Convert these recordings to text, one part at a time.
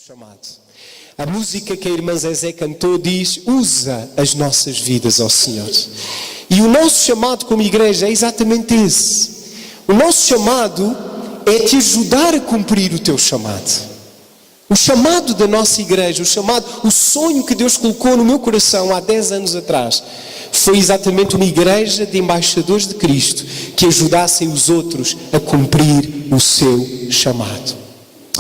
chamado. A música que a irmã Zezé cantou diz: usa as nossas vidas, ó Senhor. E o nosso chamado como igreja é exatamente esse. O nosso chamado é te ajudar a cumprir o teu chamado. O chamado da nossa igreja, o sonho que Deus colocou no meu coração há 10 anos atrás, foi exatamente uma igreja de embaixadores de Cristo que ajudassem os outros a cumprir o seu chamado.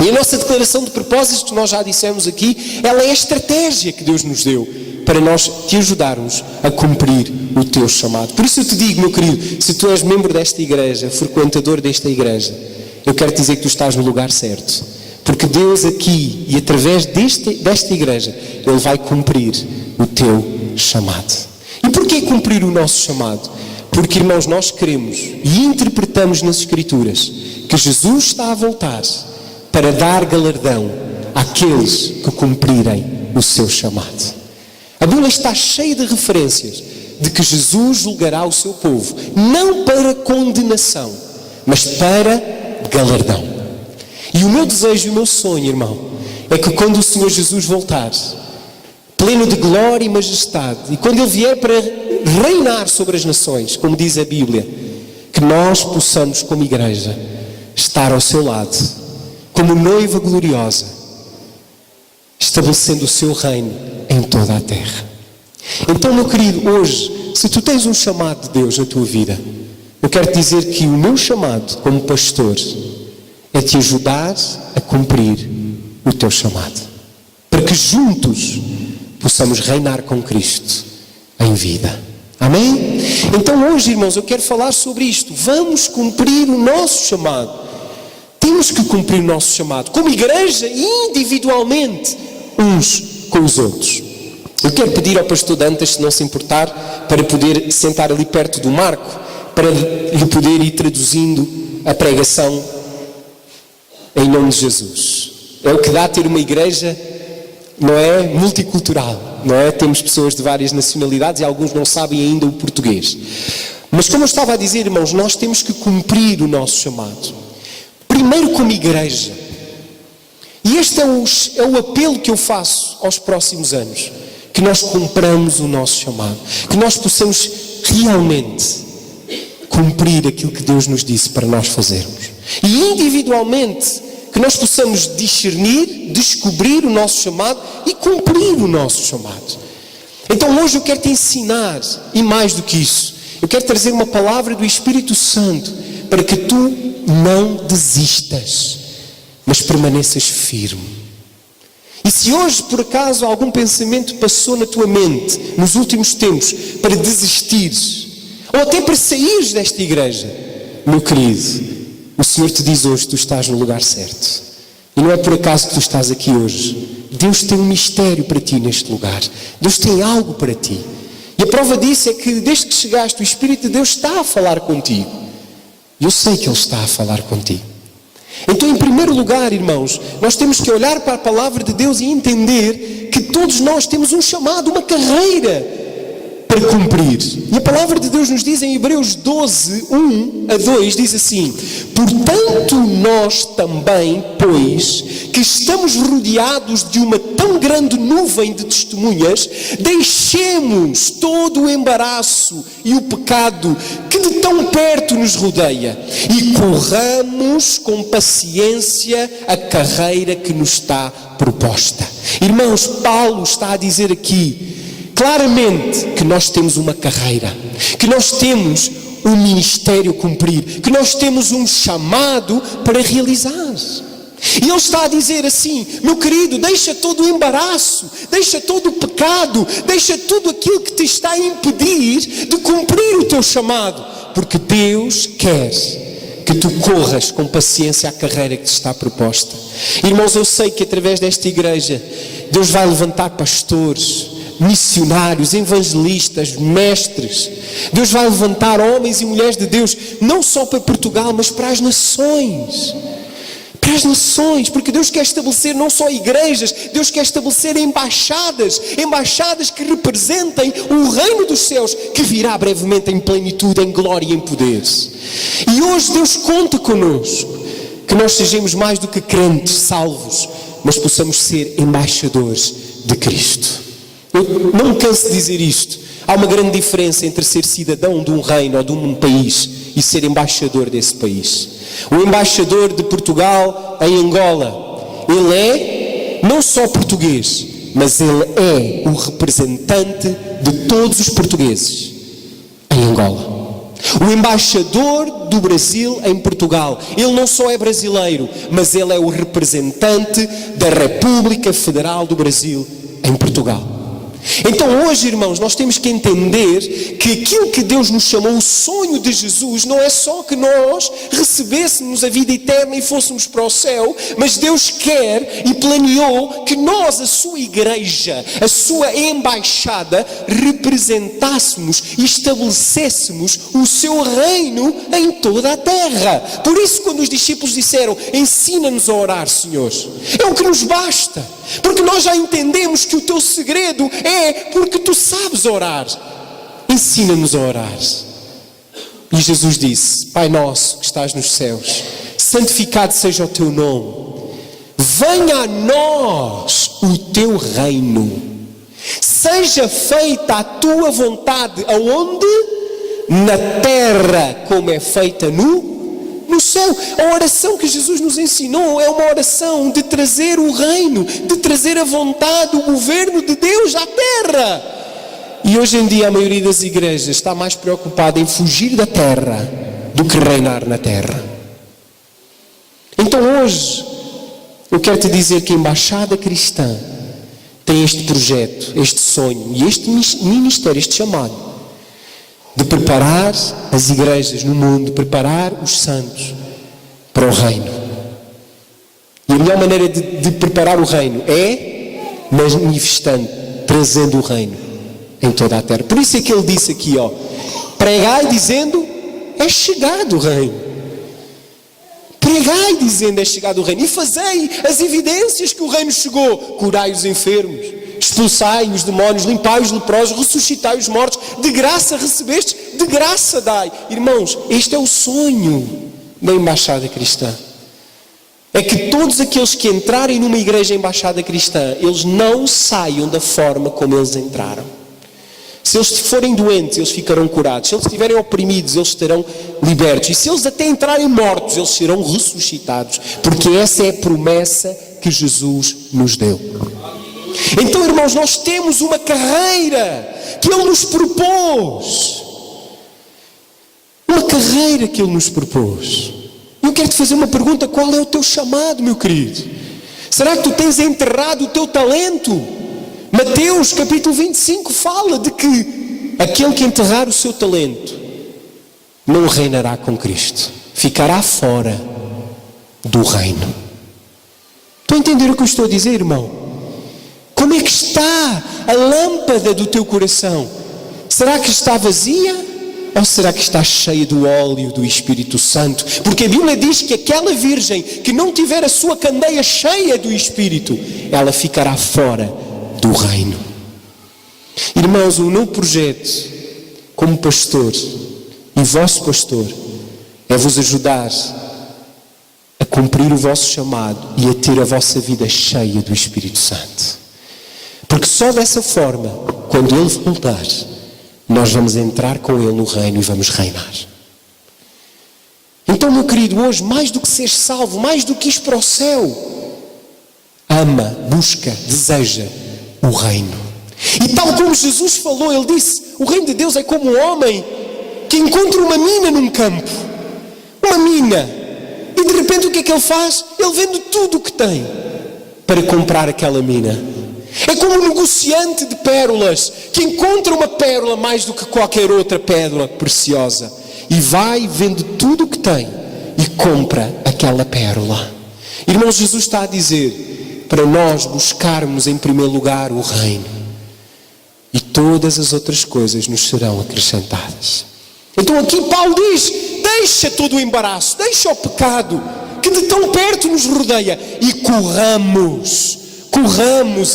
E a nossa declaração de propósitos, que nós já dissemos aqui, ela é a estratégia que Deus nos deu para nós te ajudarmos a cumprir o teu chamado. Por isso eu te digo, meu querido, se tu és membro desta igreja, frequentador desta igreja, eu quero te dizer que tu estás no lugar certo. Porque Deus aqui e através desta igreja, Ele vai cumprir o teu chamado. E porquê cumprir o nosso chamado? Porque, irmãos, nós queremos e interpretamos nas Escrituras que Jesus está a voltar para dar galardão àqueles que cumprirem o seu chamado. A Bíblia está cheia de referências de que Jesus julgará o seu povo, não para condenação, mas para galardão. E o meu desejo e o meu sonho, irmão, é que quando o Senhor Jesus voltar, pleno de glória e majestade, e quando Ele vier para reinar sobre as nações, como diz a Bíblia, que nós possamos, como igreja, estar ao seu lado, como noiva gloriosa, estabelecendo o seu reino em toda a terra. Então, meu querido, hoje, se tu tens um chamado de Deus na tua vida, eu quero te dizer que o meu chamado como pastor é te ajudar a cumprir o teu chamado, para que juntos possamos reinar com Cristo em vida. Amém? Então hoje, irmãos, eu quero falar sobre isto. Vamos cumprir o nosso chamado. Temos que cumprir o nosso chamado, como igreja e individualmente, uns com os outros. Eu quero pedir ao pastor Dantas, se não se importar, para poder sentar ali perto do Marco, para lhe poder ir traduzindo a pregação em nome de Jesus. É o que dá ter uma igreja, não é, multicultural, não é? Temos pessoas de várias nacionalidades e alguns não sabem ainda o português. Mas como eu estava a dizer, irmãos, nós temos que cumprir o nosso chamado. Primeiro como igreja. E este é o apelo que eu faço aos próximos anos. Que nós cumpramos o nosso chamado. Que nós possamos realmente cumprir aquilo que Deus nos disse para nós fazermos. E individualmente, que nós possamos discernir, descobrir o nosso chamado e cumprir o nosso chamado. Então hoje eu quero te ensinar, e mais do que isso, eu quero trazer uma palavra do Espírito Santo para que tu não desistas, mas permaneças firme. E se hoje por acaso algum pensamento passou na tua mente nos últimos tempos para desistires, ou até para saíres desta igreja, meu querido, o Senhor te diz hoje que tu estás no lugar certo. E não é por acaso que tu estás aqui hoje. Deus tem um mistério para ti neste lugar. Deus tem algo para ti. E a prova disso é que desde que chegaste, o Espírito de Deus está a falar contigo. E eu sei que Ele está a falar contigo. Então, em primeiro lugar, irmãos, nós temos que olhar para a palavra de Deus e entender que todos nós temos um chamado, uma carreira para cumprir. E a palavra de Deus nos diz em Hebreus 12, 1-2, diz assim: portanto nós também, pois, que estamos rodeados de uma tão grande nuvem de testemunhas, deixemos todo o embaraço e o pecado que de tão perto nos rodeia e corramos com paciência a carreira que nos está proposta. Irmãos, Paulo está a dizer aqui claramente que nós temos uma carreira, que nós temos um ministério a cumprir, que nós temos um chamado para realizar. E ele está a dizer assim: meu querido, deixa todo o embaraço, deixa todo o pecado, deixa tudo aquilo que te está a impedir de cumprir o teu chamado, porque Deus quer que tu corras com paciência a carreira que te está proposta. Irmãos, eu sei que através desta igreja Deus vai levantar pastores, missionários, evangelistas, mestres. Deus vai levantar homens e mulheres de Deus, não só para Portugal, mas para as nações. Para as nações, porque Deus quer estabelecer não só igrejas, Deus quer estabelecer embaixadas que representem o reino dos céus, que virá brevemente em plenitude, em glória e em poder. E hoje Deus conta connosco, que nós sejamos mais do que crentes salvos, mas possamos ser embaixadores de Cristo. Eu não me canso de dizer isto. Há uma grande diferença entre ser cidadão de um reino ou de um país e ser embaixador desse país. O embaixador de Portugal em Angola, ele é não só português, mas ele é o representante de todos os portugueses em Angola. O embaixador do Brasil em Portugal, ele não só é brasileiro, mas ele é o representante da República Federal do Brasil em Portugal. Então hoje, irmãos, nós temos que entender que aquilo que Deus nos chamou, o sonho de Jesus, não é só que nós recebêssemos a vida eterna e fôssemos para o céu, mas Deus quer e planeou que nós, a sua igreja, a sua embaixada, representássemos e estabelecêssemos o seu reino em toda a terra. Por isso, quando os discípulos disseram, ensina-nos a orar, Senhor, é o que nos basta, porque nós já entendemos que o teu segredo é porque tu sabes orar. Ensina-nos a orar. E Jesus disse, Pai nosso que estás nos céus, santificado seja o teu nome, venha a nós o teu reino, seja feita a tua vontade, aonde? Na terra, como é feita no céu. A oração que Jesus nos ensinou é uma oração de trazer o reino, de trazer a vontade, o governo de Deus à terra. E hoje em dia a maioria das igrejas está mais preocupada em fugir da terra do que reinar na terra. Então hoje eu quero te dizer que a Embaixada Cristã tem este projeto, este sonho e este ministério, este chamado de preparar as igrejas no mundo, preparar os santos para o reino. E a melhor maneira de preparar o reino é manifestando, trazendo o reino em toda a terra. Por isso é que ele disse aqui, pregai dizendo, é chegado o reino. Pregai dizendo, é chegado o reino. E fazei as evidências que o reino chegou. Curai os enfermos, expulsai os demónios, limpai os leprosos, ressuscitai os mortos. De graça recebestes, de graça dai. Irmãos, este é o sonho da Embaixada Cristã. É que todos aqueles que entrarem numa igreja Embaixada Cristã, eles não saiam da forma como eles entraram. Se eles forem doentes, eles ficarão curados. Se eles estiverem oprimidos, eles estarão libertos. E se eles até entrarem mortos, eles serão ressuscitados. Porque essa é a promessa que Jesus nos deu. Então, irmãos, nós temos uma carreira que Ele nos propôs. Uma carreira que Ele nos propôs. Eu quero te fazer uma pergunta: qual é o teu chamado, meu querido? Será que tu tens enterrado o teu talento? Mateus capítulo 25 fala de que aquele que enterrar o seu talento não reinará com Cristo, ficará fora do reino. Estão a entender o que eu estou a dizer, irmão? Como é que está a lâmpada do teu coração? Será que está vazia? Ou será que está cheia do óleo do Espírito Santo? Porque a Bíblia diz que aquela virgem que não tiver a sua candeia cheia do Espírito, ela ficará fora do reino. Irmãos, o meu projeto como pastor e vosso pastor é vos ajudar a cumprir o vosso chamado e a ter a vossa vida cheia do Espírito Santo. Porque só dessa forma, quando Ele voltar, nós vamos entrar com Ele no reino e vamos reinar. Então, meu querido, hoje, mais do que ser salvo, mais do que ir para o céu, ama, busca, deseja o reino. E tal como Jesus falou, Ele disse, o reino de Deus é como um homem que encontra uma mina num campo. Uma mina. E de repente o que é que ele faz? Ele vende tudo o que tem para comprar aquela mina. É como um negociante de pérolas que encontra uma pérola mais do que qualquer outra pérola preciosa e vai, vende tudo o que tem e compra aquela pérola. Irmãos, Jesus está a dizer para nós buscarmos em primeiro lugar o reino e todas as outras coisas nos serão acrescentadas. Então aqui Paulo diz, deixa todo o embaraço, deixa o pecado que de tão perto nos rodeia e corramos,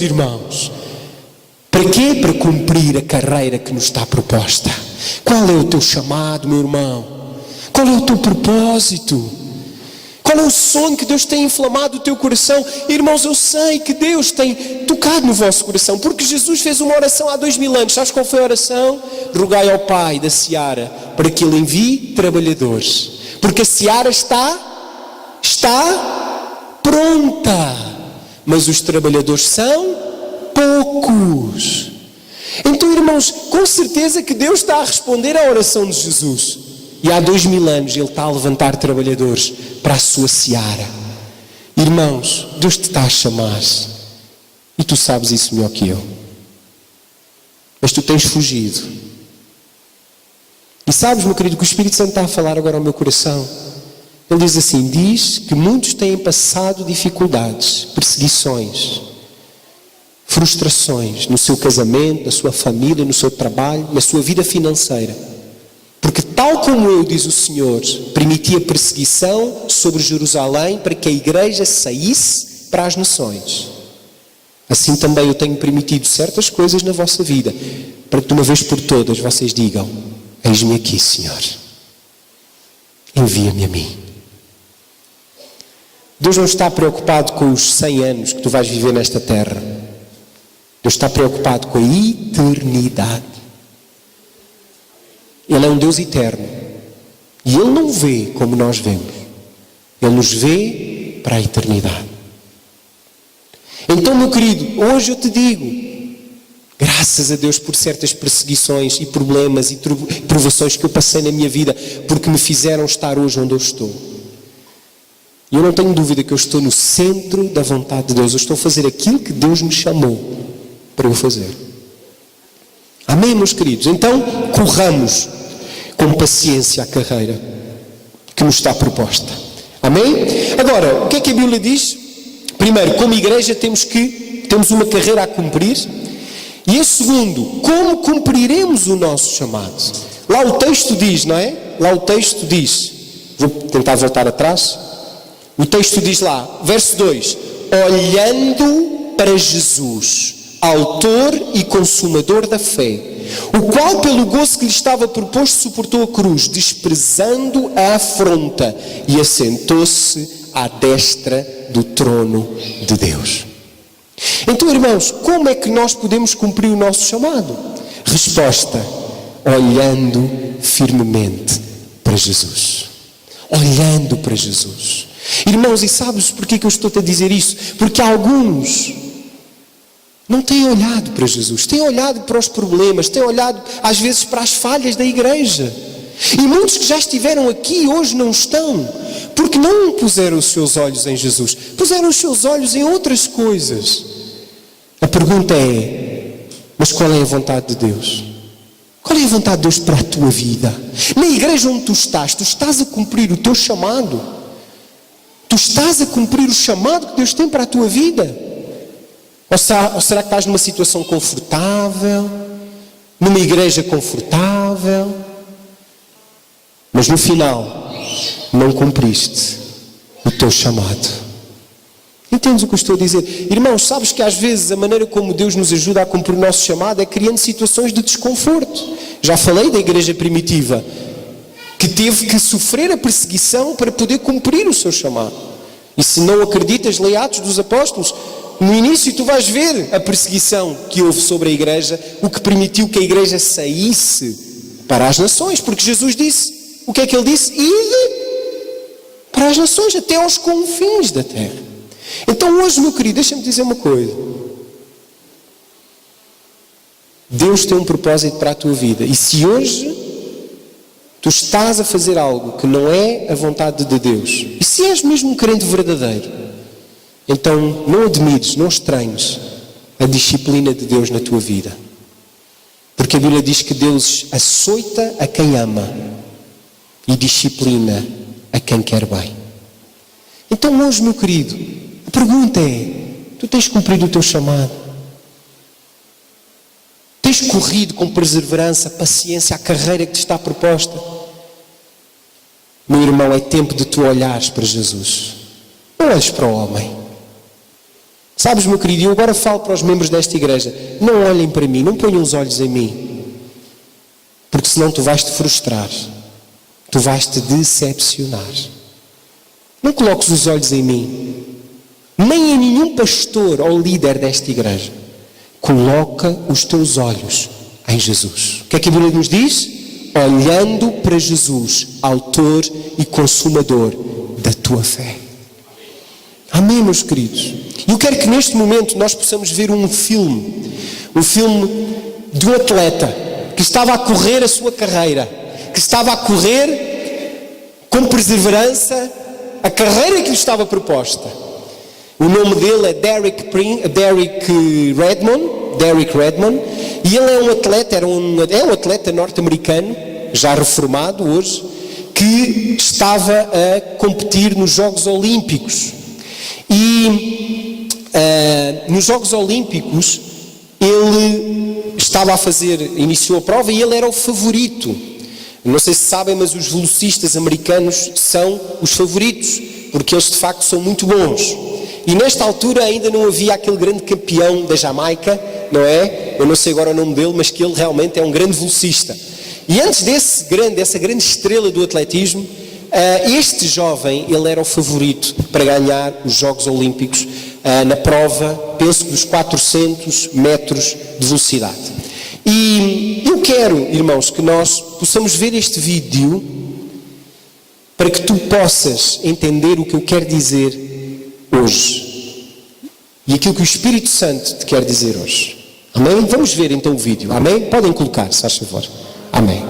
irmãos. Para quê? Para cumprir a carreira que nos está proposta. Qual é o teu chamado, meu irmão? Qual é o teu propósito? Qual Qual é o sonho que Deus tem inflamado o teu coração? Irmãos, eu sei que Deus tem tocado no vosso coração, porque Jesus fez uma oração há 2000 anos. Sabes qual foi a oração? Rogai ao Pai da seara para que Ele envie trabalhadores, porque a seara está pronta, mas os trabalhadores são poucos. Então, irmãos, com certeza que Deus está a responder à oração de Jesus. E há 2000 anos Ele está a levantar trabalhadores para a sua seara. Irmãos, Deus te está a chamar. E tu sabes isso melhor que eu. Mas tu tens fugido. E sabes, meu querido, que o Espírito Santo está a falar agora ao meu coração. Ele diz assim, diz que muitos têm passado dificuldades, perseguições, frustrações no seu casamento, na sua família, no seu trabalho, na sua vida financeira. Porque tal como eu, diz o Senhor, permitia perseguição sobre Jerusalém para que a igreja saísse para as nações, assim também eu tenho permitido certas coisas na vossa vida, para que de uma vez por todas vocês digam, eis-me aqui, Senhor, envia-me a mim. Deus não está preocupado com os 100 anos que tu vais viver nesta terra. Deus está preocupado com a eternidade. Ele é um Deus eterno. E Ele não vê como nós vemos. Ele nos vê para a eternidade. Então, meu querido, hoje eu te digo, graças a Deus por certas perseguições e problemas e provações que eu passei na minha vida, porque me fizeram estar hoje onde eu estou. E eu não tenho dúvida que eu estou no centro da vontade de Deus. Eu estou a fazer aquilo que Deus me chamou para eu fazer. Amém, meus queridos? Então, corramos com paciência a carreira que nos está proposta. Amém? Agora, o que é que a Bíblia diz? Primeiro, como igreja temos uma carreira a cumprir. E em segundo, como cumpriremos o nosso chamado? Lá o texto diz, não é? Lá o texto diz, vou tentar voltar atrás. O texto diz lá, verso 2, olhando para Jesus, autor e consumador da fé, o qual pelo gozo que lhe estava proposto suportou a cruz, desprezando a afronta, e assentou-se à destra do trono de Deus. Então, irmãos, como é que nós podemos cumprir o nosso chamado? Resposta, olhando firmemente para Jesus. Olhando para Jesus. Irmãos, e sabes porquê que eu estou-te a dizer isso? Porque alguns não têm olhado para Jesus, têm olhado para os problemas, têm olhado às vezes para as falhas da igreja. E muitos que já estiveram aqui hoje não estão, porque não puseram os seus olhos em Jesus, puseram os seus olhos em outras coisas. A pergunta é, mas qual é a vontade de Deus? Qual é a vontade de Deus para a tua vida? Na igreja onde tu estás a cumprir o teu chamado? Tu estás a cumprir o chamado que Deus tem para a tua vida? Ou será que estás numa situação confortável? Numa igreja confortável? Mas no final, não cumpriste o teu chamado. Entendes o que eu estou a dizer? Irmãos, sabes que às vezes a maneira como Deus nos ajuda a cumprir o nosso chamado é criando situações de desconforto. Já falei da igreja primitiva, que teve que sofrer a perseguição para poder cumprir o seu chamado. E se não acreditas, lê Atos dos Apóstolos. No início tu vais ver a perseguição que houve sobre a igreja, o que permitiu que a igreja saísse para as nações. Porque Jesus disse, o que é que Ele disse? Ide para as nações, até aos confins da terra. Então hoje, meu querido, deixa-me dizer uma coisa. Deus tem um propósito para a tua vida. E se hoje tu estás a fazer algo que não é a vontade de Deus, e se és mesmo um crente verdadeiro, então não admires, não estranhes a disciplina de Deus na tua vida. Porque a Bíblia diz que Deus açoita a quem ama e disciplina a quem quer bem. Então hoje, meu querido, a pergunta é, tu tens cumprido o teu chamado? Tens corrido com perseverança, paciência, a carreira que te está proposta? Meu irmão, é tempo de tu olhares para Jesus. Não olhes para o homem. Sabes, meu querido, eu agora falo para os membros desta igreja, não olhem para mim, não ponham os olhos em mim. Porque senão tu vais te frustrar. Tu vais te decepcionar. Não coloques os olhos em mim, nem em nenhum pastor ou líder desta igreja. Coloca os teus olhos em Jesus. O que é que a Bíblia nos diz? Olhando para Jesus, autor e consumador da tua fé. Amém, meus queridos? E eu quero que neste momento nós possamos ver um filme de um atleta que estava a correr a sua carreira, que estava a correr com perseverança a carreira que lhe estava proposta. O nome dele é Derek Redmond, e ele é um atleta, é um atleta norte-americano, já reformado hoje, que estava a competir nos Jogos Olímpicos. E nos Jogos Olímpicos ele iniciou a prova e ele era o favorito. Não sei se sabem, mas os velocistas americanos são os favoritos, porque eles de facto são muito bons. E nesta altura ainda não havia aquele grande campeão da Jamaica, não é? Eu não sei agora o nome dele, mas que ele realmente é um grande velocista. E antes dessa grande estrela do atletismo, este jovem, ele era o favorito para ganhar os Jogos Olímpicos na prova, penso, dos 400 metros de velocidade. E eu quero, irmãos, que nós possamos ver este vídeo para que tu possas entender o que eu quero dizer hoje e aquilo que o Espírito Santo te quer dizer hoje. Amém? Vamos ver então o vídeo. Amém? Podem colocar, se faz favor. Amém.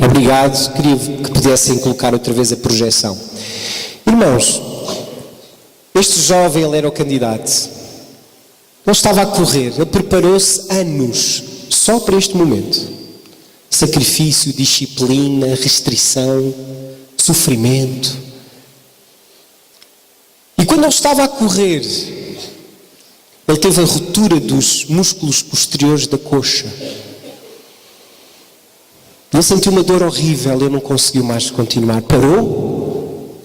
Obrigado, queria que pudessem colocar outra vez a projeção. Irmãos, este jovem, ele era o candidato. Ele estava a correr, ele preparou-se anos só para este momento. Sacrifício, disciplina, restrição, sofrimento. E quando ele estava a correr, ele teve a ruptura dos músculos posteriores da coxa. Ele sentiu uma dor horrível, ele não conseguiu mais continuar. Parou.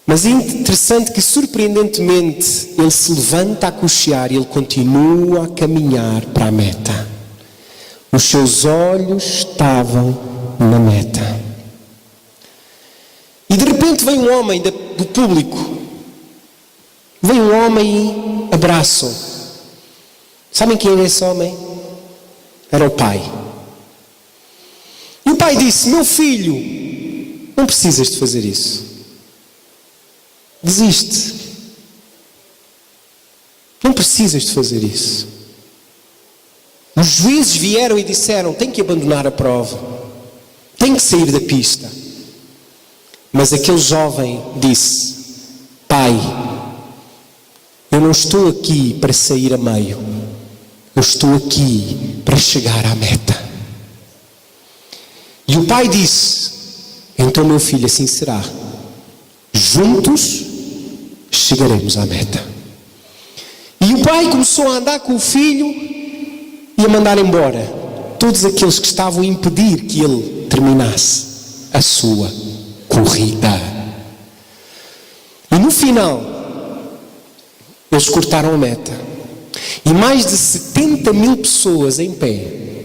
Mas é interessante que, surpreendentemente, ele se levanta a coxear e ele continua a caminhar para a meta. Os seus olhos estavam na meta. vem um homem do público. Vem um homem e abraça-o. Sabem quem era esse homem? Era o pai. E o pai disse: meu filho, não precisas de fazer isso. Desiste. Não precisas de fazer isso. Os juízes vieram e disseram: tem que abandonar a prova, tem que sair da pista. Mas aquele jovem disse: pai, eu não estou aqui para sair a meio, eu estou aqui para chegar à meta. E o pai disse: então meu filho, assim será, juntos chegaremos à meta. E o pai começou a andar com o filho e a mandar embora todos aqueles que estavam a impedir que ele terminasse a sua corrida. E no final, eles cortaram a meta. E mais de 70 mil pessoas em pé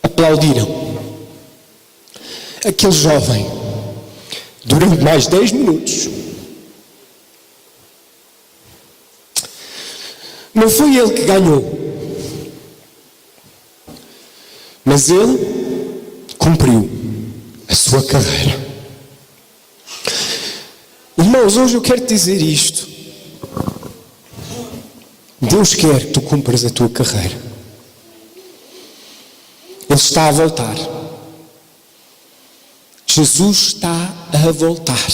aplaudiram aquele jovem durante mais 10 minutos. Não foi ele que ganhou, mas ele cumpriu a sua carreira. Irmãos, hoje eu quero te dizer isto. Deus quer que tu cumpras a tua carreira. Ele está a voltar. Jesus está a voltar.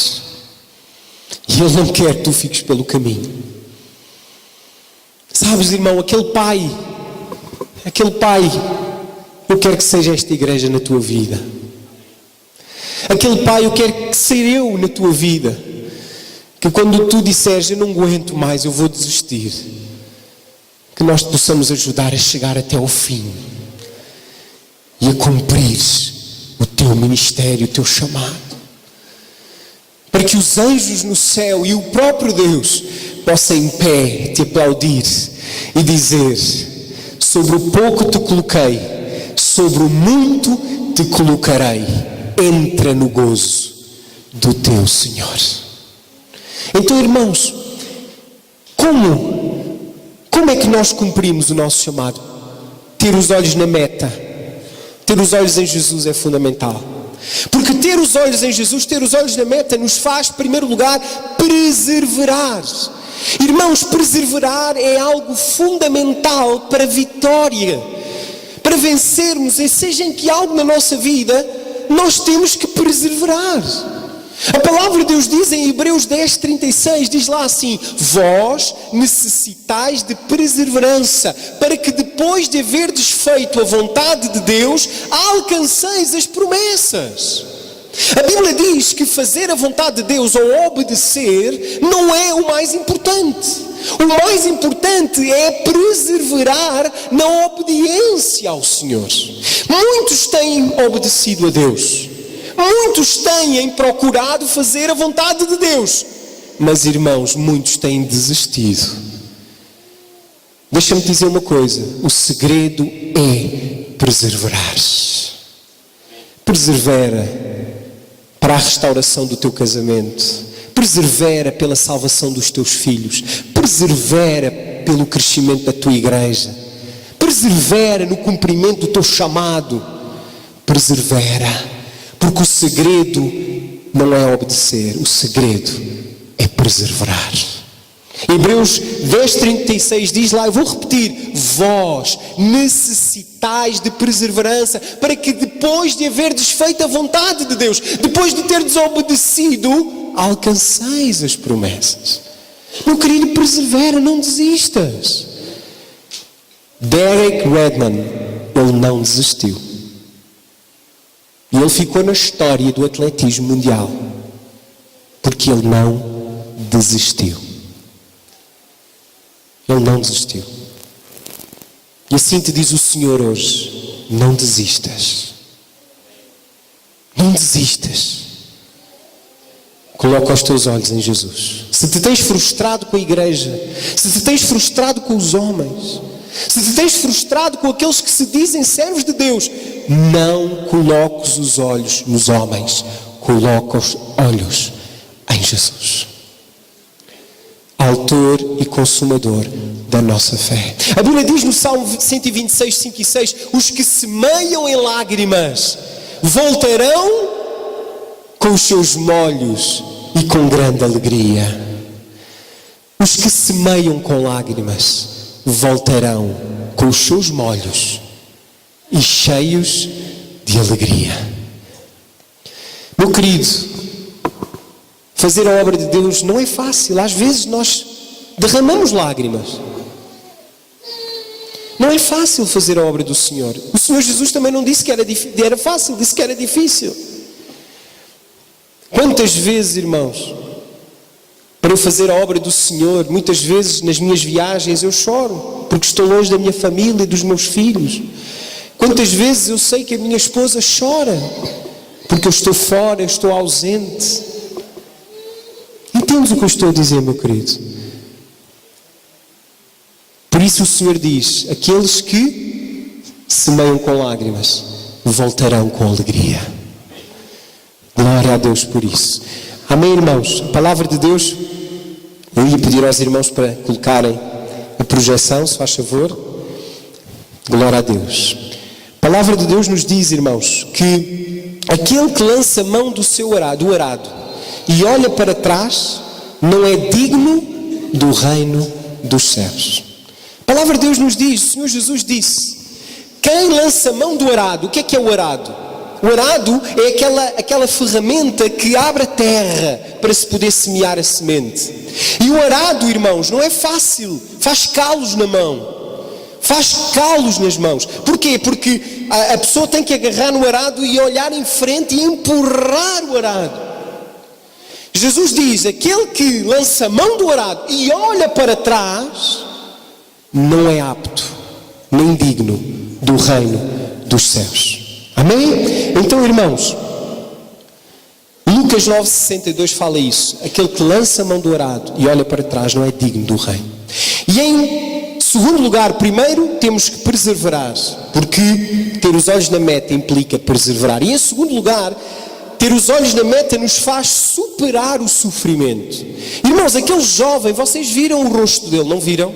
E Ele não quer que tu fiques pelo caminho. Sabes, irmão, aquele pai, eu quero que seja esta igreja na tua vida. Aquele pai, eu quero que seja eu na tua vida. Que quando tu disseres: eu não aguento mais, eu vou desistir, que nós te possamos ajudar a chegar até ao fim e a cumprir o teu ministério, o teu chamado. Para que os anjos no céu e o próprio Deus possam em pé te aplaudir e dizer: sobre o pouco te coloquei, sobre o muito te colocarei, entra no gozo do teu Senhor. Então, irmãos, como é que nós cumprimos o nosso chamado? Ter os olhos na meta, ter os olhos em Jesus é fundamental. Porque ter os olhos em Jesus, ter os olhos na meta, nos faz, em primeiro lugar, perseverar. Irmãos, perseverar é algo fundamental para a vitória. Para vencermos, seja em que algo na nossa vida, nós temos que perseverar. A palavra de Deus diz em Hebreus 10:36, diz lá assim: vós necessitais de perseverança, para que depois de haverdes feito a vontade de Deus, alcanceis as promessas. A Bíblia diz que fazer a vontade de Deus ou obedecer não é o mais importante. O mais importante é perseverar na obediência ao Senhor. Muitos têm obedecido a Deus. Muitos têm procurado fazer a vontade de Deus. Mas, irmãos, muitos têm desistido. Deixa-me dizer uma coisa: o segredo é perseverar. Persevera para a restauração do teu casamento. Persevera pela salvação dos teus filhos. Persevera pelo crescimento da tua igreja. Persevera no cumprimento do teu chamado. Persevera. Porque o segredo não é obedecer, o segredo é perseverar. Hebreus 10:36 diz lá, eu vou repetir: vós necessitais de perseverança, para que depois de haverdes feito a vontade de Deus, depois de ter desobedecido, alcanceis as promessas. Meu querido, persevera, não desistas. Derek Redman, ele não desistiu. E ele ficou na história do atletismo mundial, porque ele não desistiu. Ele não desistiu. E assim te diz o Senhor hoje: não desistas. Não desistas. Coloca os teus olhos em Jesus. Se te tens frustrado com a igreja, se te tens frustrado com os homens, se te tens frustrado com aqueles que se dizem servos de Deus, não coloques os olhos nos homens, coloca os olhos em Jesus, autor e consumador da nossa fé. A Bíblia diz no Salmo 126, 5 e 6, os que semeiam em lágrimas voltarão com os seus molhos e com grande alegria. Os que semeiam com lágrimas voltarão com os seus molhos e cheios de alegria. Meu querido, fazer a obra de Deus não é fácil. Às vezes nós derramamos lágrimas. Não é fácil fazer a obra do Senhor. O Senhor Jesus também não disse que era fácil, disse que era difícil. Quantas vezes, irmãos, para eu fazer a obra do Senhor, muitas vezes nas minhas viagens eu choro, porque estou longe da minha família e dos meus filhos. Quantas vezes eu sei que a minha esposa chora, porque eu estou fora, eu estou ausente. Entendes o que eu estou a dizer, meu querido? Por isso o Senhor diz, aqueles que semeiam com lágrimas voltarão com alegria. Glória a Deus por isso. Amém, irmãos? A palavra de Deus, eu ia pedir aos irmãos para colocarem a projeção, se faz favor. Glória a Deus. A palavra de Deus nos diz, irmãos, que aquele que lança mão do arado e olha para trás, não é digno do reino dos céus. A palavra de Deus nos diz, o Senhor Jesus disse, quem lança mão do arado, o que é o arado? O arado é aquela ferramenta que abre a terra para se poder semear a semente. E o arado, irmãos, não é fácil, faz calos na mão. Faz calos nas mãos. Porquê? Porque a pessoa tem que agarrar no arado e olhar em frente e empurrar o arado. Jesus diz, aquele que lança a mão do arado e olha para trás, não é apto, nem digno do reino dos céus. Amém? Então, irmãos, Lucas 9,62 fala isso. Aquele que lança a mão do arado e olha para trás não é digno do reino. E em segundo lugar, primeiro temos que perseverar, porque ter os olhos na meta implica perseverar. E em segundo lugar, ter os olhos na meta nos faz superar o sofrimento. Irmãos, aquele jovem, vocês viram o rosto dele, não viram?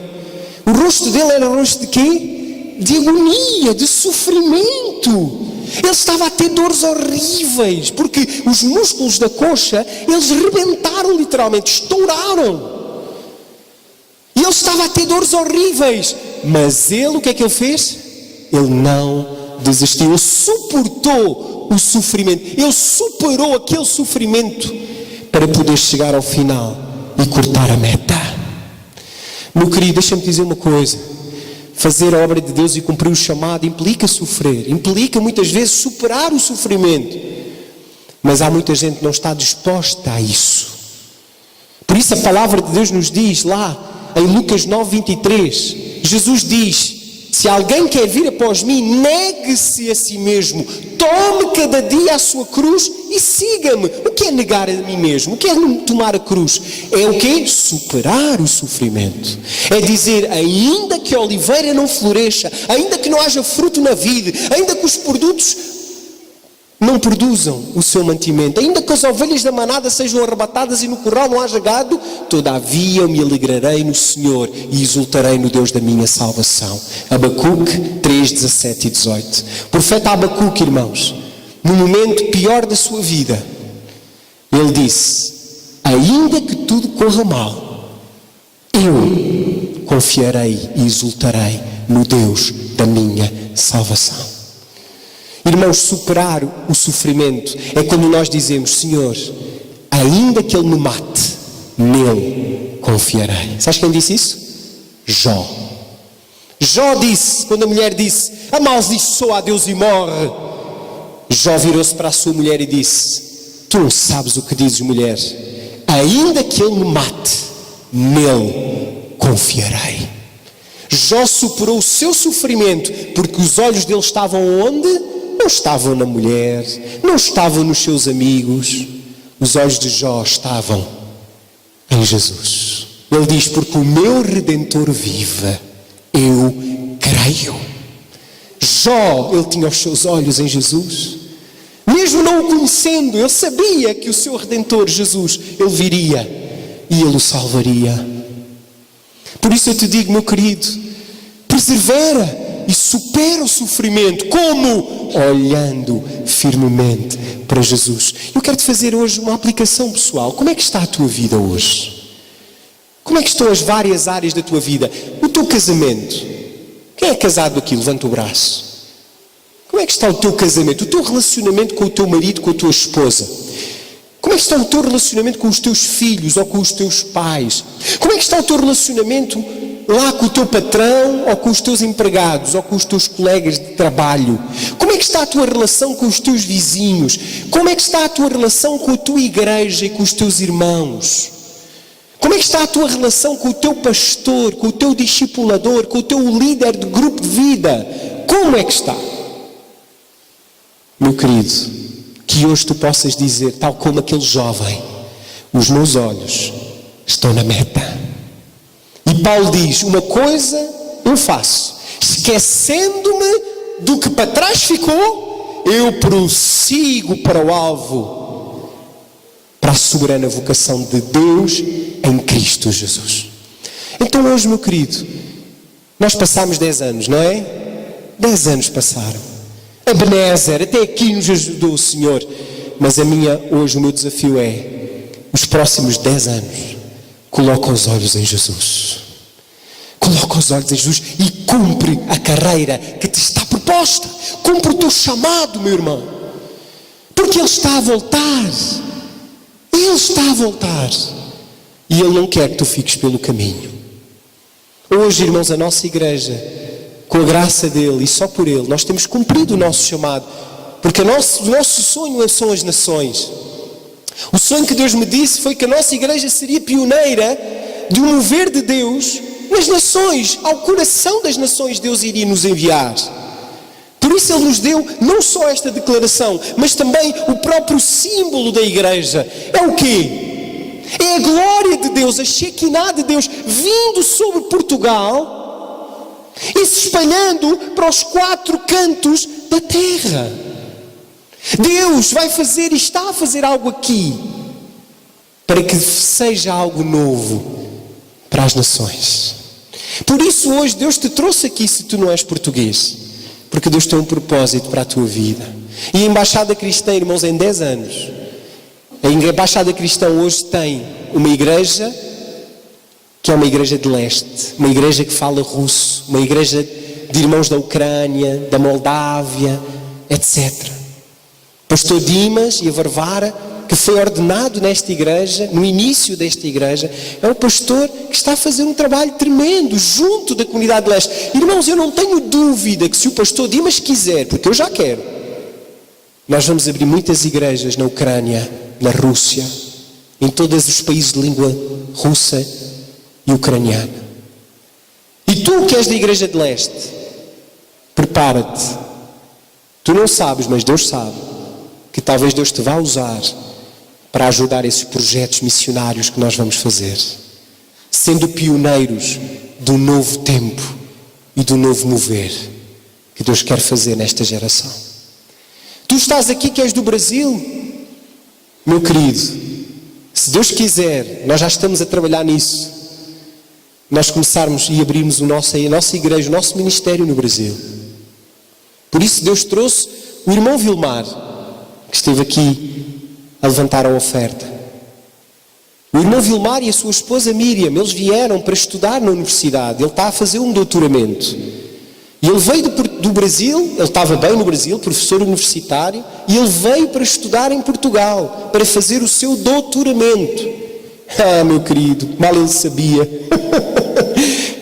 O rosto dele era rosto de quê? De agonia, de sofrimento. Ele estava a ter dores horríveis, porque os músculos da coxa, eles rebentaram literalmente, estouraram. E ele estava a ter dores horríveis. Mas ele, o que é que ele fez? Ele não desistiu, ele suportou o sofrimento. Ele superou aquele sofrimento para poder chegar ao final e cortar a meta. Meu querido, deixa-me dizer uma coisa. Fazer a obra de Deus e cumprir o chamado implica sofrer, implica muitas vezes superar o sofrimento. Mas há muita gente que não está disposta a isso. Por isso a palavra de Deus nos diz lá, em Lucas 9:23, Jesus diz, se alguém quer vir após mim, negue-se a si mesmo, tome cada dia a sua cruz e siga-me. O que é negar a mim mesmo? O que é tomar a cruz? É o quê? Superar o sofrimento. É dizer, ainda que a oliveira não floresça, ainda que não haja fruto na vide, ainda que os produtos não produzam o seu mantimento, ainda que as ovelhas da manada sejam arrebatadas e no curral não haja gado, todavia eu me alegrarei no Senhor e exultarei no Deus da minha salvação. Abacuque 3, 17 e 18. O profeta Abacuque, irmãos, no momento pior da sua vida, ele disse, ainda que tudo corra mal, eu confiarei e exultarei no Deus da minha salvação. Irmãos, superar o sofrimento é quando nós dizemos, Senhor, ainda que Ele me mate, nele confiarei. Sabes quem disse isso? Jó. Jó disse, quando a mulher disse, amaldiçoa a Deus e morre. Jó virou-se para a sua mulher e disse, tu não sabes o que dizes, mulher. Ainda que Ele me mate, nele confiarei. Jó superou o seu sofrimento, porque os olhos dele estavam onde? Não estavam na mulher, não estavam nos seus amigos. Os olhos de Jó estavam em Jesus. Ele diz, porque o meu Redentor vive, eu creio. Jó, ele tinha os seus olhos em Jesus. Mesmo não o conhecendo, ele sabia que o seu Redentor, Jesus, ele viria e ele o salvaria. Por isso eu te digo, meu querido, persevera e supera o sofrimento. Como? Olhando firmemente para Jesus. Eu quero te fazer hoje uma aplicação pessoal. Como é que está a tua vida hoje? Como é que estão as várias áreas da tua vida? O teu casamento. Quem é casado aqui? Levanta o braço. Como é que está o teu casamento? O teu relacionamento com o teu marido, com a tua esposa? Como é que está o teu relacionamento com os teus filhos ou com os teus pais? Como é que está o teu relacionamento lá com o teu patrão ou com os teus empregados ou com os teus colegas de trabalho? Como é que está a tua relação com os teus vizinhos? Como é que está a tua relação com a tua igreja e com os teus irmãos? Como é que está a tua relação com o teu pastor, com o teu discipulador, com o teu líder de grupo de vida? Como é que está? Meu querido, que hoje tu possas dizer, tal como aquele jovem, os meus olhos estão na meta. E Paulo diz, uma coisa eu faço, esquecendo-me do que para trás ficou, eu prossigo para o alvo, para a soberana vocação de Deus em Cristo Jesus. Então hoje, meu querido, nós passámos 10 anos, não é? 10 anos passaram. Ebenezer, até aqui nos ajudou o Senhor. Mas hoje o meu desafio é, os próximos 10 anos, coloca os olhos em Jesus. Coloca os olhos em Jesus e cumpre a carreira que te está proposta. Cumpre o teu chamado, meu irmão. Porque Ele está a voltar. Ele está a voltar. E Ele não quer que tu fiques pelo caminho. Hoje, irmãos, a nossa igreja, com a graça dEle e só por Ele, nós temos cumprido o nosso chamado. Porque o nosso sonho são as nações. O sonho que Deus me disse foi que a nossa igreja seria pioneira de um mover de Deus nas nações. Ao coração das nações Deus iria nos enviar. Por isso Ele nos deu não só esta declaração, mas também o próprio símbolo da igreja. É o quê? É a glória de Deus, a Shekinah de Deus vindo sobre Portugal e se espalhando para os 4 cantos da terra. Deus vai fazer e está a fazer algo aqui para que seja algo novo para as nações. Por isso hoje Deus te trouxe aqui se tu não és português, porque Deus tem um propósito para a tua vida. E a Embaixada Cristã, irmãos, em 10 anos, a Embaixada Cristã hoje tem uma igreja que é uma igreja de leste, uma igreja que fala russo, uma igreja de irmãos da Ucrânia, da Moldávia, etc. Pastor Dimas e a Varvara, que foi ordenado nesta igreja, no início desta igreja, é um pastor que está a fazer um trabalho tremendo junto da comunidade de leste. Irmãos, eu não tenho dúvida que se o pastor Dimas quiser, porque eu já quero, nós vamos abrir muitas igrejas na Ucrânia, na Rússia, em todos os países de língua russa e ucraniana. E tu que és da igreja de leste, prepara-te. Tu não sabes, mas Deus sabe que talvez Deus te vá usar para ajudar esses projetos missionários que nós vamos fazer, sendo pioneiros do novo tempo e do novo mover que Deus quer fazer nesta geração. Tu estás aqui que és do Brasil, meu querido, se Deus quiser, nós já estamos a trabalhar nisso, nós começarmos e abrirmos a nossa igreja, o nosso ministério no Brasil. Por isso Deus trouxe o irmão Vilmar, que esteve aqui a levantar a oferta. O irmão Vilmar e a sua esposa Miriam, eles vieram para estudar na universidade. Ele está a fazer um doutoramento. E ele veio do Brasil, ele estava bem no Brasil, professor universitário, e ele veio para estudar em Portugal, para fazer o seu doutoramento. Ah, meu querido, mal ele sabia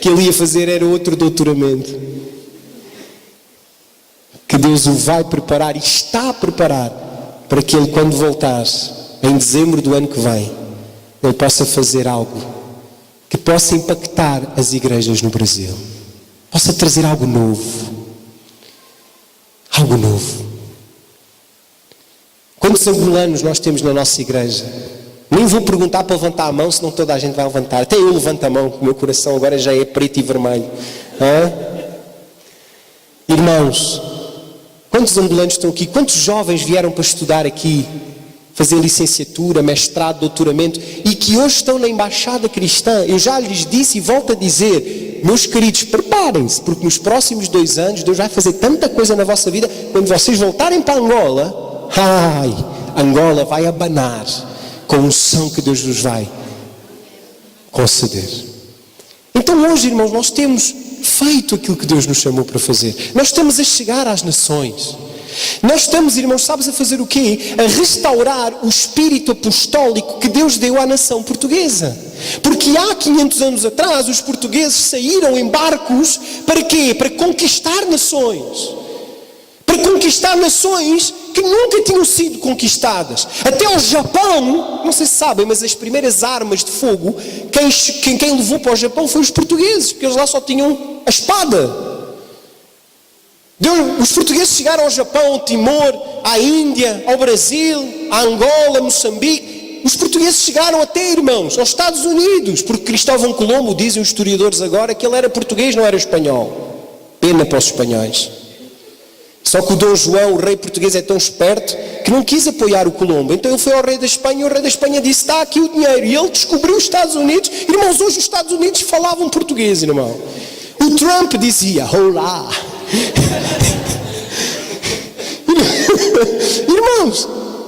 que ele ia fazer era outro doutoramento. Que Deus o vai preparar e está a preparar para que ele, quando voltar em dezembro do ano que vem, ele possa fazer algo que possa impactar as igrejas no Brasil, possa trazer algo novo. Algo novo. Quantos angolanos nós temos na nossa igreja? Nem vou perguntar para levantar a mão, senão toda a gente vai levantar. Até eu levanto a mão, o meu coração agora já é preto e vermelho. Irmãos, Quantos ambulantes estão aqui? Quantos jovens vieram para estudar aqui? Fazer licenciatura, mestrado, doutoramento e que hoje estão na Embaixada Cristã. Eu já lhes disse e volto a dizer, meus queridos, preparem-se, porque nos próximos 2 anos Deus vai fazer tanta coisa na vossa vida. Quando vocês voltarem para Angola, Angola vai abanar com a unção que Deus nos vai conceder. Então hoje, irmãos, nós temos feito aquilo que Deus nos chamou para fazer. Nós estamos a chegar às nações. Nós estamos, irmãos, sabes a fazer o quê? A restaurar o espírito apostólico que Deus deu à nação portuguesa. Porque há 500 anos atrás os portugueses saíram em barcos para quê? Para conquistar nações. Para conquistar nações que nunca tinham sido conquistadas. Até ao Japão, não sei se sabem, mas as primeiras armas de fogo, quem levou para o Japão foi os portugueses, porque eles lá só tinham a espada. Os portugueses chegaram ao Japão, ao Timor, à Índia, ao Brasil, à Angola, Moçambique. Os portugueses chegaram até, irmãos, aos Estados Unidos, porque Cristóvão Colombo, dizem os historiadores agora, que ele era português, não era espanhol. Pena para os espanhóis. Só que o Dom João, o rei português, é tão esperto que não quis apoiar o Colombo. Então ele foi ao rei da Espanha e o rei da Espanha disse, está aqui o dinheiro. E ele descobriu os Estados Unidos. Irmãos, hoje os Estados Unidos falavam português, irmão. O Trump dizia, olá. Irmãos,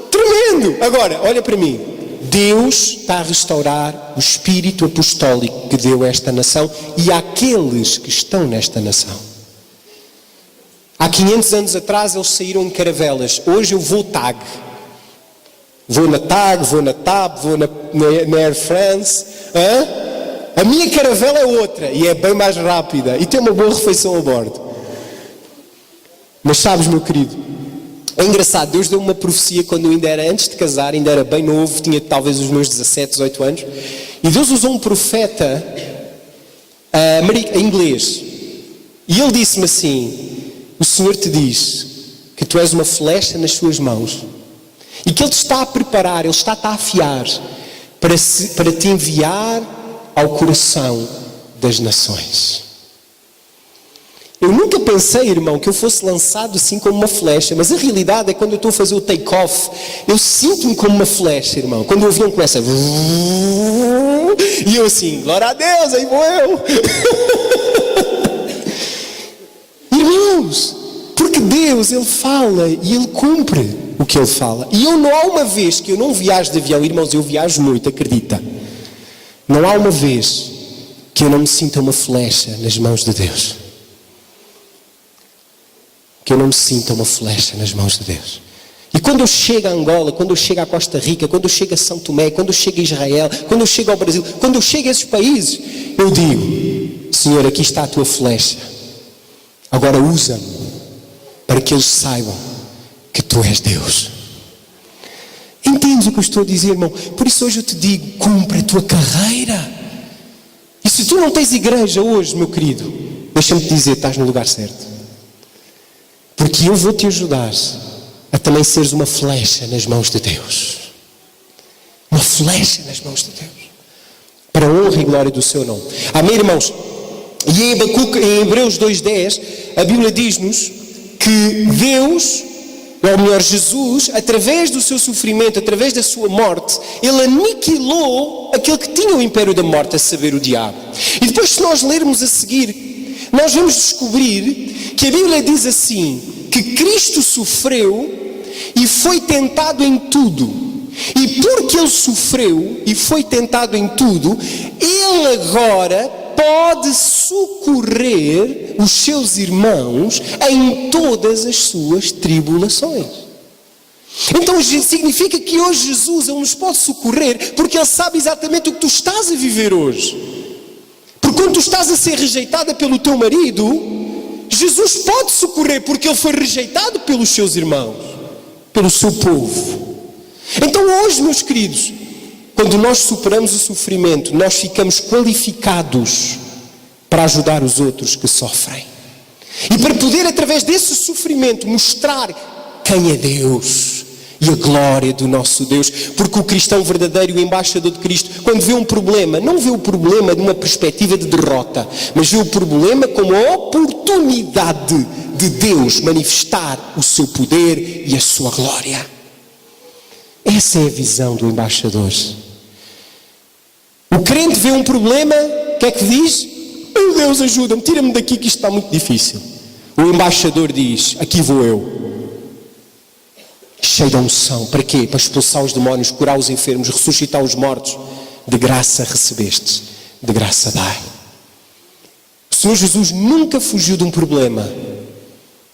tremendo. Agora, olha para mim. Deus está a restaurar o espírito apostólico que deu a esta nação e àqueles que estão nesta nação. Há 500 anos atrás eles saíram em caravelas. Hoje eu vou TAG. Vou na TAG, vou na TAP, vou na Air France. A minha caravela é outra e é bem mais rápida e tem uma boa refeição a bordo. Mas sabes, meu querido, é engraçado, Deus deu uma profecia quando eu ainda era, antes de casar, ainda era bem novo, tinha talvez os meus 17, 18 anos, e Deus usou um profeta inglês, e ele disse-me assim, o Senhor te diz que tu és uma flecha nas suas mãos, e que Ele te está a preparar, Ele está-te a afiar, para te enviar ao coração das nações. Eu nunca pensei, irmão, que eu fosse lançado assim como uma flecha, mas a realidade é que quando eu estou a fazer o take-off, eu sinto-me como uma flecha, irmão. Quando o avião começa e eu assim, glória a Deus, aí vou eu. Irmãos, porque Deus, Ele fala e Ele cumpre o que Ele fala. E eu não há uma vez que eu não viajo de avião, irmãos, eu viajo muito, acredita. Não há uma vez que eu não me sinta uma flecha nas mãos de Deus. Que eu não me sinta uma flecha nas mãos de Deus. E quando eu chego a Angola, quando eu chego a Costa Rica, quando eu chego a São Tomé, quando eu chego a Israel, quando eu chego ao Brasil, quando eu chego a esses países, eu digo, Senhor, aqui está a tua flecha. Agora usa-me para que eles saibam que tu és Deus. Entendes o que eu estou a dizer, irmão? Por isso hoje eu te digo, cumpre a tua carreira. E se tu não tens igreja hoje, meu querido, deixa-me te dizer, estás no lugar certo. Porque eu vou te ajudar a também seres uma flecha nas mãos de Deus. Uma flecha nas mãos de Deus. Para a honra e glória do seu nome. Amém, irmãos? E em Hebreus 2:10, a Bíblia diz-nos que Deus, ou melhor, Jesus, através do seu sofrimento, através da sua morte, Ele aniquilou aquele que tinha o império da morte, a saber, o diabo. E depois, se nós lermos a seguir, nós vamos descobrir que a Bíblia diz assim, que Cristo sofreu e foi tentado em tudo. E porque Ele sofreu e foi tentado em tudo, Ele agora pode socorrer os seus irmãos em todas as suas tribulações. Então significa que hoje Jesus, Ele nos pode socorrer porque Ele sabe exatamente o que tu estás a viver hoje. Porque quando tu estás a ser rejeitada pelo teu marido, Jesus pode socorrer porque Ele foi rejeitado pelos seus irmãos, pelo seu povo. Então hoje, meus queridos, quando nós superamos o sofrimento, nós ficamos qualificados para ajudar os outros que sofrem. E para poder, através desse sofrimento, mostrar quem é Deus e a glória do nosso Deus. Porque o cristão verdadeiro, o embaixador de Cristo, quando vê um problema, não vê o problema de uma perspectiva de derrota, mas vê o problema como a oportunidade de Deus manifestar o seu poder e a sua glória. Essa é a visão do embaixador. O crente vê um problema, o que é que diz? Oh Deus, ajuda-me, tira-me daqui que isto está muito difícil. O embaixador diz, aqui vou eu. Cheio de unção, para quê? Para expulsar os demónios, curar os enfermos, ressuscitar os mortos. De graça recebeste, de graça dai. O Senhor Jesus nunca fugiu de um problema,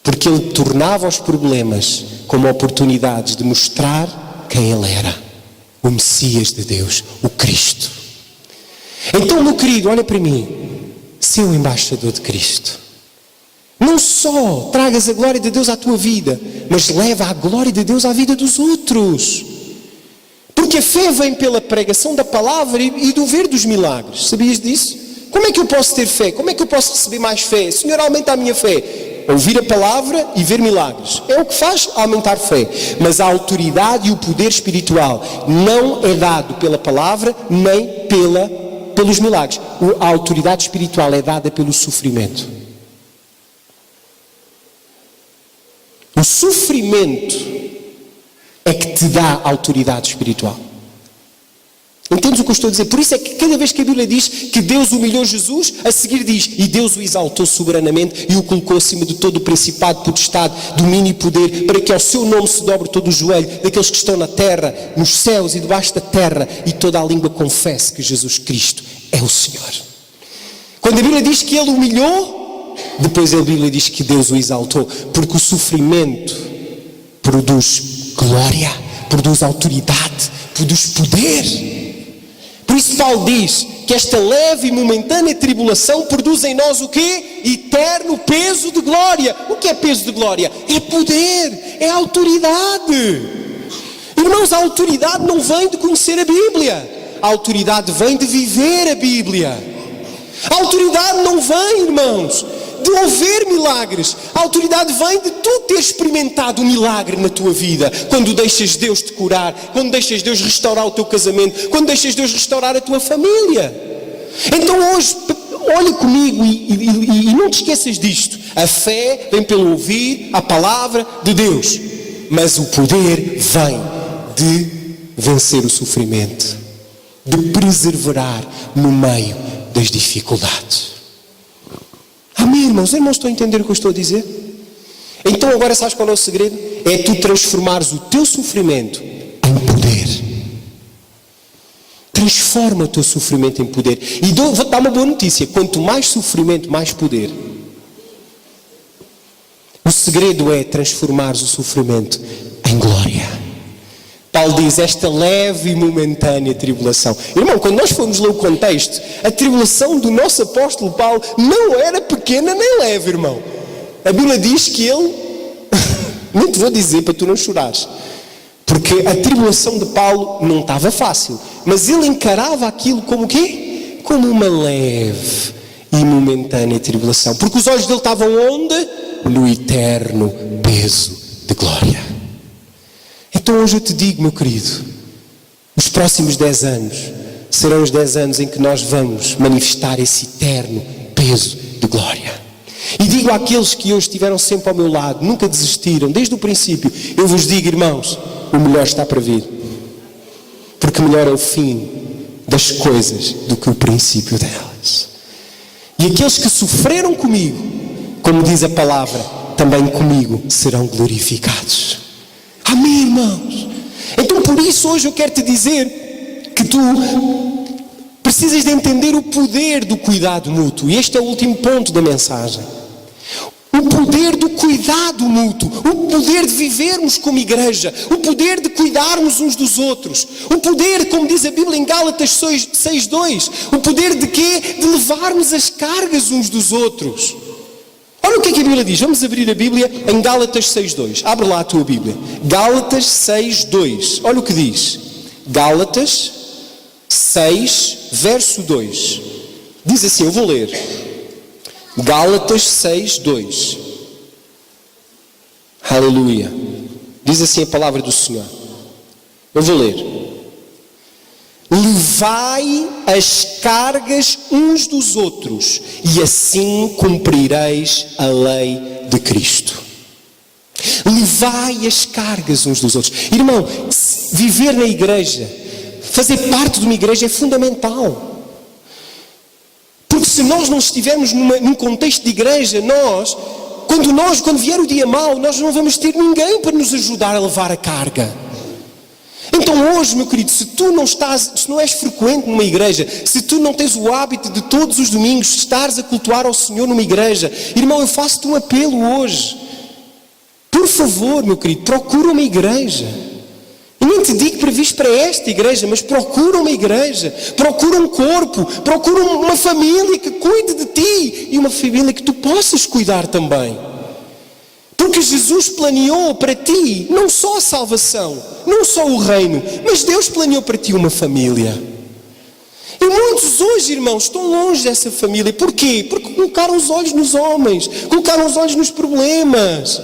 porque Ele tornava os problemas como oportunidades de mostrar quem Ele era. O Messias de Deus, o Cristo. Então, meu querido, olha para mim. Ser um embaixador de Cristo. Não só tragas a glória de Deus à tua vida, mas leva a glória de Deus à vida dos outros. Porque a fé vem pela pregação da palavra e do ver dos milagres. Sabias disso? Como é que eu posso ter fé? Como é que eu posso receber mais fé? Senhor, aumenta a minha fé. Ouvir a palavra e ver milagres. É o que faz aumentar fé. Mas a autoridade e o poder espiritual não é dado pela palavra nem pelos milagres. A autoridade espiritual é dada pelo sofrimento. O sofrimento é que te dá autoridade espiritual. Entendes o que eu estou a dizer? Por isso é que cada vez que a Bíblia diz que Deus humilhou Jesus, a seguir diz, e Deus o exaltou soberanamente e o colocou acima de todo o principado, potestade, domínio e poder, para que ao seu nome se dobre todo o joelho daqueles que estão na terra, nos céus e debaixo da terra, e toda a língua confesse que Jesus Cristo é o Senhor. Quando a Bíblia diz que Ele humilhou, depois a Bíblia diz que Deus o exaltou, porque o sofrimento produz glória, produz autoridade, produz poder. Por isso Paulo diz que esta leve e momentânea tribulação produz em nós o quê? Eterno peso de glória. O que é peso de glória? É poder, é autoridade. Irmãos, a autoridade não vem de conhecer a Bíblia. A autoridade vem de viver a Bíblia. A autoridade não vem, irmãos, de ouvir milagres. A autoridade vem de tu ter experimentado um milagre na tua vida. Quando deixas Deus te curar, quando deixas Deus restaurar o teu casamento, quando deixas Deus restaurar a tua família. Então hoje, olha comigo e não te esqueças disto. A fé vem pelo ouvir a palavra de Deus. Mas o poder vem de vencer o sofrimento, de perseverar no meio das dificuldades. Amém, irmãos? Os irmãos estão a entender o que eu estou a dizer? Então agora sabes qual é o segredo? É tu transformares o teu sofrimento em poder. Transforma o teu sofrimento em poder. E vou-te dar uma boa notícia. Quanto mais sofrimento, mais poder. O segredo é transformares o sofrimento em glória. Paulo diz, esta leve e momentânea tribulação. Irmão, quando nós formos ler o contexto, a tribulação do nosso apóstolo Paulo não era pequena nem leve, irmão. A Bíblia diz que ele, não te vou dizer para tu não chorares, porque a tribulação de Paulo não estava fácil, mas ele encarava aquilo como o quê? Como uma leve e momentânea tribulação, porque os olhos dele estavam onde? No eterno peso de glória. Então hoje eu te digo, meu querido, os próximos 10 anos serão os 10 anos em que nós vamos manifestar esse eterno peso de glória. E digo àqueles que hoje estiveram sempre ao meu lado, nunca desistiram, desde o princípio, eu vos digo, irmãos, o melhor está para vir. Porque melhor é o fim das coisas do que o princípio delas. E aqueles que sofreram comigo, como diz a palavra, também comigo serão glorificados. Amém, irmãos? Então por isso hoje eu quero te dizer que tu precisas de entender o poder do cuidado mútuo. E este é o último ponto da mensagem. O poder do cuidado mútuo. O poder de vivermos como igreja. O poder de cuidarmos uns dos outros. O poder, como diz a Bíblia em Gálatas 6:2. O poder de quê? De levarmos as cargas uns dos outros. Olha o que é que a Bíblia diz. Vamos abrir a Bíblia em Gálatas 6:2. Abre lá a tua Bíblia. Gálatas 6:2. Olha o que diz. Gálatas 6, verso 2. Diz assim, eu vou ler. Gálatas 6:2. Aleluia. Diz assim a palavra do Senhor. Eu vou ler. Levai as cargas uns dos outros, e assim cumprireis a lei de Cristo. Levai as cargas uns dos outros. Irmão, viver na igreja, fazer parte de uma igreja é fundamental. Porque se nós não estivermos num contexto de igreja, quando vier o dia mau, nós não vamos ter ninguém para nos ajudar a levar a carga. Então hoje, meu querido, se não és frequente numa igreja, se tu não tens o hábito de todos os domingos estares a cultuar ao Senhor numa igreja, irmão, eu faço-te um apelo hoje. Por favor, meu querido, procura uma igreja. E nem te digo para vir para esta igreja, mas procura uma igreja, procura um corpo, procura uma família que cuide de ti e uma família que tu possas cuidar também. Porque Jesus planeou para ti não só a salvação, não só o reino, mas Deus planeou para ti uma família. E muitos hoje, irmãos, estão longe dessa família. Porquê? Porque colocaram os olhos nos homens, colocaram os olhos nos problemas.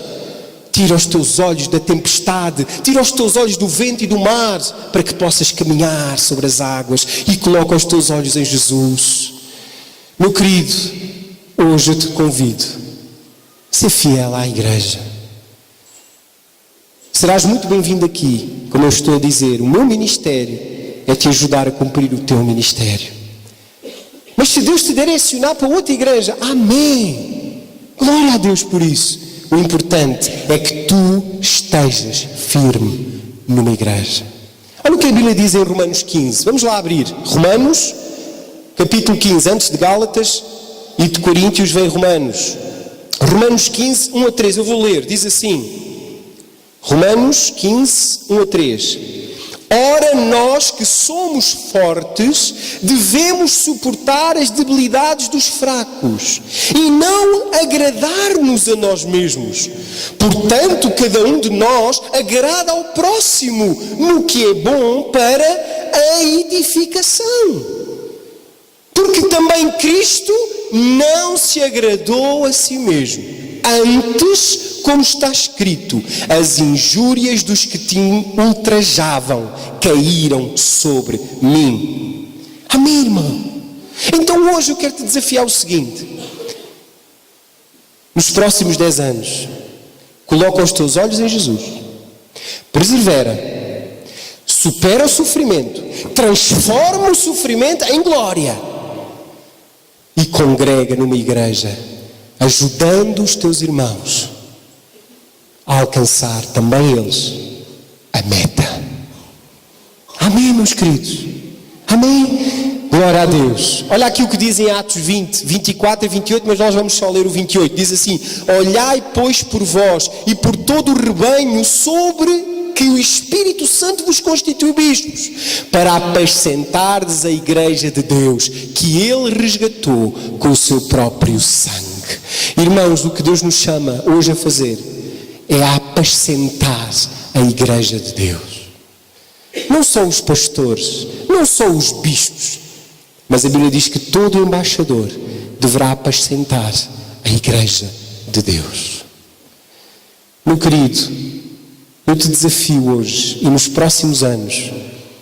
Tira os teus olhos da tempestade, tira os teus olhos do vento e do mar, para que possas caminhar sobre as águas e coloca os teus olhos em Jesus. Meu querido, hoje eu te convido, ser fiel à igreja. Serás muito bem-vindo aqui, como eu estou a dizer, o meu ministério é te ajudar a cumprir o teu ministério. Mas se Deus te direcionar para outra igreja, amém, glória a Deus por isso. O importante é que tu estejas firme numa igreja. Olha o que a Bíblia diz em Romanos 15. Vamos lá abrir. Romanos, capítulo 15. Antes de Gálatas e de Coríntios vem Romanos. Romanos 15, 1 a 3. Eu vou ler. Diz assim. Romanos 15, 1 a 3. Ora, nós que somos fortes, devemos suportar as debilidades dos fracos e não agradar-nos a nós mesmos. Portanto, cada um de nós agrada ao próximo no que é bom para a edificação. Porque também Cristo não se agradou a si mesmo. Antes, como está escrito, as injúrias dos que te ultrajavam caíram sobre mim. Amém, irmão? Então hoje eu quero te desafiar o seguinte. Nos próximos 10 anos, coloca os teus olhos em Jesus. Persevera. Supera o sofrimento. Transforma o sofrimento em glória. E congrega numa igreja, ajudando os teus irmãos a alcançar também eles a meta. Amém, meus queridos? Amém? Glória a Deus. Olha aqui o que diz em Atos 20, 24 e 28, mas nós vamos só ler o 28. Diz assim: olhai, pois, por vós e por todo o rebanho sobre que o Espírito Santo vos constitui bispos, para apacentardes a igreja de Deus, que Ele resgatou com o seu próprio sangue. Irmãos, o que Deus nos chama hoje a fazer é a apacentar a igreja de Deus. Não só os pastores, não só os bispos, mas a Bíblia diz que todo embaixador deverá apacentar a igreja de Deus. Meu querido, eu te desafio hoje e nos próximos anos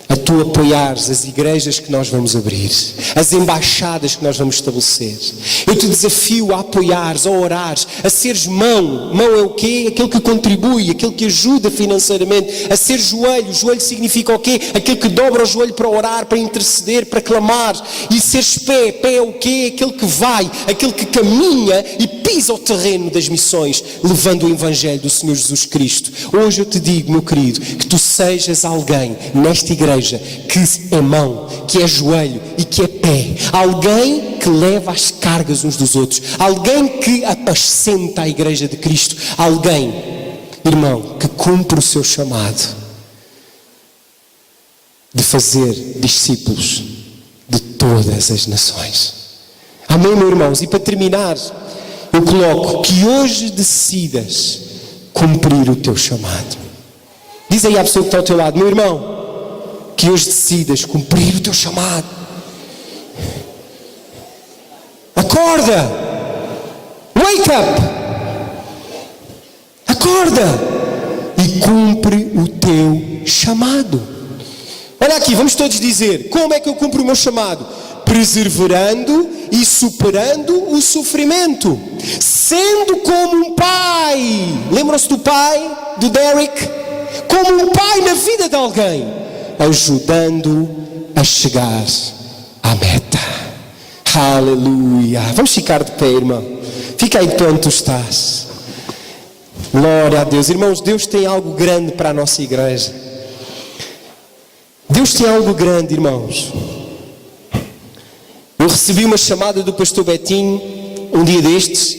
a tu apoiares as igrejas que nós vamos abrir, as embaixadas que nós vamos estabelecer. Eu te desafio a apoiares, a orares, a seres mão. Mão é o quê? Aquele que contribui, aquele que ajuda financeiramente. A ser joelho. Joelho significa o quê? Aquele que dobra o joelho para orar, para interceder, para clamar. E seres pé. Pé é o quê? Aquele que vai, aquele que caminha e pisa o terreno das missões, levando o Evangelho do Senhor Jesus Cristo. Hoje eu te digo, meu querido, que tu sejas alguém nesta igreja que é mão, que é joelho e que é pé. Alguém que leva as cargas uns dos outros. Alguém que apacenta a igreja de Cristo. Alguém, irmão, que cumpre o seu chamado de fazer discípulos de todas as nações. Amém, meus irmãos? E para terminar, eu coloco que hoje decidas cumprir o teu chamado. Diz aí à pessoa que está ao teu lado: meu irmão, que hoje decidas cumprir o teu chamado. Acorda! Wake up! Acorda! E cumpre o teu chamado. Olha aqui, vamos todos dizer: como é que eu cumpro o meu chamado? perseverando e superando o sofrimento, sendo como um pai. Lembram-se do pai, do Derek? Como um pai na vida de alguém, ajudando a chegar à meta. Aleluia. Vamos ficar de pé, irmão. Fica aí de pé onde tu estás. Glória a Deus. Irmãos, Deus tem algo grande para a nossa igreja. Deus tem algo grande, irmãos. Eu recebi uma chamada do pastor Betinho um dia destes,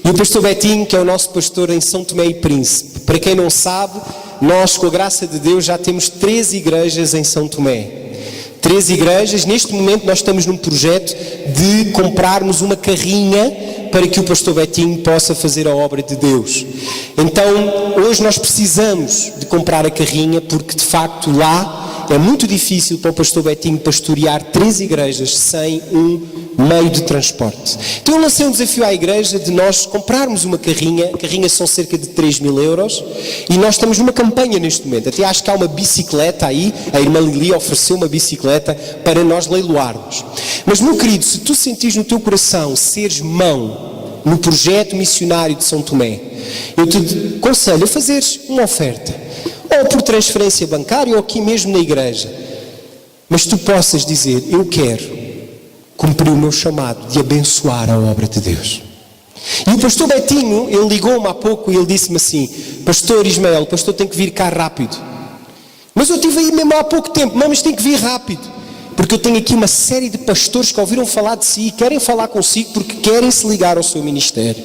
e o pastor Betinho, que é o nosso pastor em São Tomé e Príncipe, para quem não sabe, nós, com a graça de Deus, já temos 3 igrejas em São Tomé. 3 igrejas. Neste momento nós estamos num projeto de comprarmos uma carrinha para que o pastor Betinho possa fazer a obra de Deus. Então, hoje nós precisamos de comprar a carrinha, porque de facto lá é muito difícil para o pastor Betinho pastorear 3 igrejas sem um meio de transporte. Então eu lancei um desafio à igreja de nós comprarmos uma carrinha. Carrinhas são cerca de 3.000 euros, e nós estamos numa campanha neste momento. Até acho que há uma bicicleta aí, a irmã Lili ofereceu uma bicicleta para nós leiloarmos. Mas, meu querido, se tu sentires no teu coração seres mão no projeto missionário de São Tomé, eu te aconselho a fazeres uma oferta, ou por transferência bancária, ou aqui mesmo na igreja, mas tu possas dizer: eu quero cumprir o meu chamado de abençoar a obra de Deus. E o pastor Betinho, ele ligou-me há pouco e ele disse-me assim: pastor Ismael, o pastor tem que vir cá rápido. Mas eu estive aí mesmo há pouco tempo. Mas tem que vir rápido, porque eu tenho aqui uma série de pastores que ouviram falar de si e querem falar consigo porque querem se ligar ao seu ministério.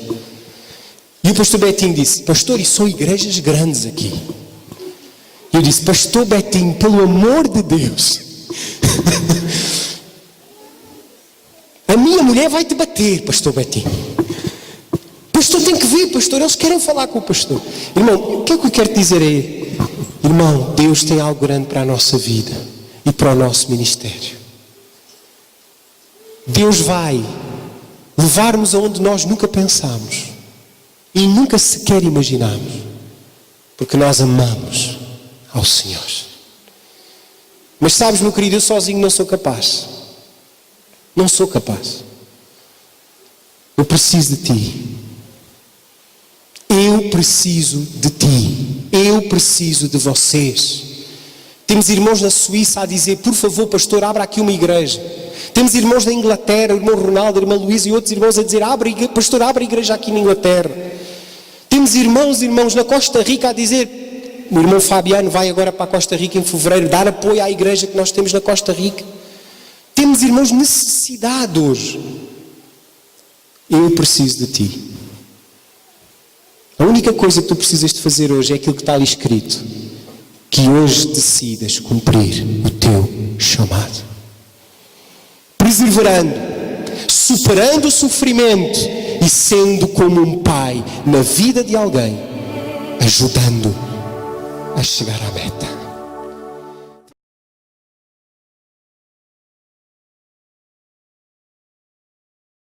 E o pastor Betinho disse: pastor, e são igrejas grandes aqui. E eu disse: pastor Betinho, pelo amor de Deus, a minha mulher vai te bater, pastor Betinho. Pastor, tem que vir, pastor, eles querem falar com o pastor. Irmão, o que é que eu quero dizer aí? Irmão, Deus tem algo grande para a nossa vida e para o nosso ministério. Deus vai levar-nos aonde nós nunca pensámos e nunca sequer imaginámos, porque nós amamos ao Senhor. Mas sabes, meu querido, eu sozinho não sou capaz. Não sou capaz. Eu preciso de ti. Eu preciso de ti. Eu preciso de vocês. Temos irmãos na Suíça a dizer: por favor, pastor, abra aqui uma igreja. Temos irmãos da Inglaterra, o irmão Ronaldo, a irmã Luísa e outros irmãos a dizer: pastor, abra a igreja aqui na Inglaterra. Temos irmãos na Costa Rica a dizer: o irmão Fabiano vai agora para a Costa Rica em fevereiro dar apoio à igreja que nós temos na Costa Rica. Temos, irmãos, necessidade hoje. Eu preciso de ti. A única coisa que tu precisas de fazer hoje é aquilo que está ali escrito: que hoje decidas cumprir o teu chamado. Perseverando, superando o sofrimento e sendo como um pai na vida de alguém, ajudando a chegar à meta.